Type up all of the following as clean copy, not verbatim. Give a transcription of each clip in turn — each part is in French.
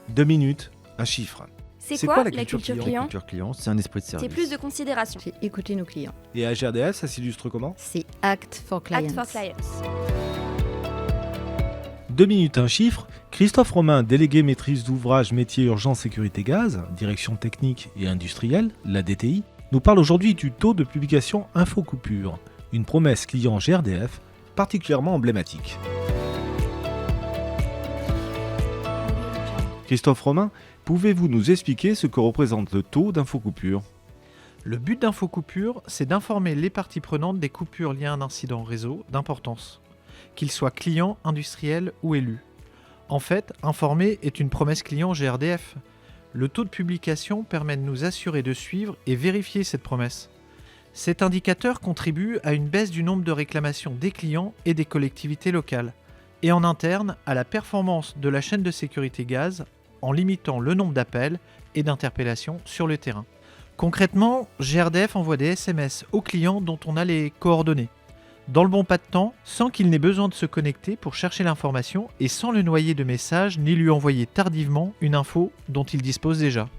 2 minutes, un chiffre. C'est quoi la culture La client? culture client, c'est un esprit de service. C'est plus de considération. C'est écouter nos clients. Et à GRDF, ça s'illustre comment? C'est Act for Clients. Act for Clients. 2 minutes, un chiffre. Christophe Romain, délégué maîtrise d'ouvrage métier urgence sécurité gaz, direction technique et industrielle, la DTI, nous parle aujourd'hui du taux de publication Infocoupure, une promesse client GRDF particulièrement emblématique. Christophe Romain, pouvez-vous nous expliquer ce que représente le taux d'infocoupure? Le but d'Infocoupure, c'est d'informer les parties prenantes des coupures liées à un incident réseau d'importance, qu'ils soient clients, industriels ou élus. En fait, informer est une promesse client GRDF. Le taux de publication permet de nous assurer de suivre et vérifier cette promesse. Cet indicateur contribue à une baisse du nombre de réclamations des clients et des collectivités locales, et en interne à la performance de la chaîne de sécurité gaz en limitant le nombre d'appels et d'interpellations sur le terrain. Concrètement, GRDF envoie des SMS aux clients dont on a les coordonnées, dans le bon pas de temps, sans qu'il n'ait besoin de se connecter pour chercher l'information et sans le noyer de messages ni lui envoyer tardivement une info dont il dispose déjà.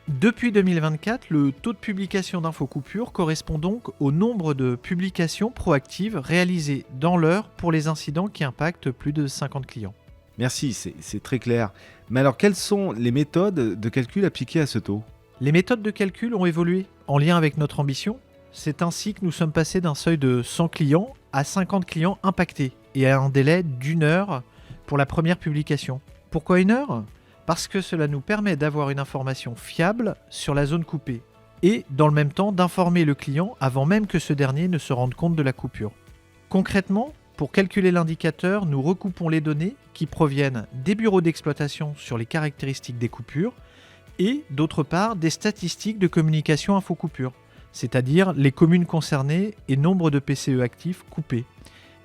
Depuis 2024, le taux de publication d'Infocoupure correspond donc au nombre de publications proactives réalisées dans l'heure pour les incidents qui impactent plus de 50 clients. Merci, c'est très clair. Mais alors, quelles sont les méthodes de calcul appliquées à ce taux? Les méthodes de calcul ont évolué en lien avec notre ambition. C'est ainsi que nous sommes passés d'un seuil de 100 clients à 50 clients impactés et à un délai d'1 heure pour la première publication. Pourquoi 1 heure? Parce que cela nous permet d'avoir une information fiable sur la zone coupée et, dans le même temps, d'informer le client avant même que ce dernier ne se rende compte de la coupure. Concrètement, pour calculer l'indicateur, nous recoupons les données qui proviennent des bureaux d'exploitation sur les caractéristiques des coupures et, d'autre part, des statistiques de communication Infocoupure, c'est-à-dire les communes concernées et nombre de PCE actifs coupés.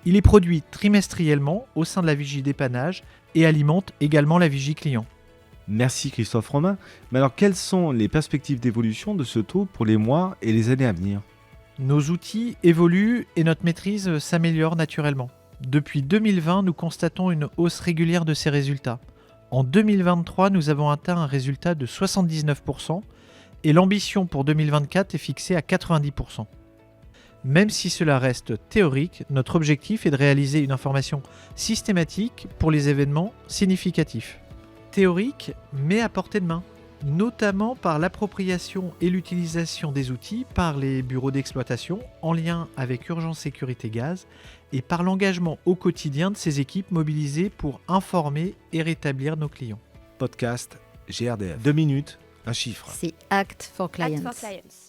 Il est produit trimestriellement au sein de la vigie dépannage et alimente également la vigie client. Merci Christophe Romain. Mais alors, quelles sont les perspectives d'évolution de ce taux pour les mois et les années à venir? Nos outils évoluent et notre maîtrise s'améliore naturellement. Depuis 2020, nous constatons une hausse régulière de ces résultats. En 2023, nous avons atteint un résultat de 79% et l'ambition pour 2024 est fixée à 90%. Même si cela reste théorique, notre objectif est de réaliser une information systématique pour les événements significatifs. Théorique, mais à portée de main, notamment par l'appropriation et l'utilisation des outils par les bureaux d'exploitation en lien avec Urgence Sécurité Gaz et par l'engagement au quotidien de ces équipes mobilisées pour informer et rétablir nos clients. Podcast GRDF. 2 minutes, un chiffre. C'est Act for Clients. Act for Clients.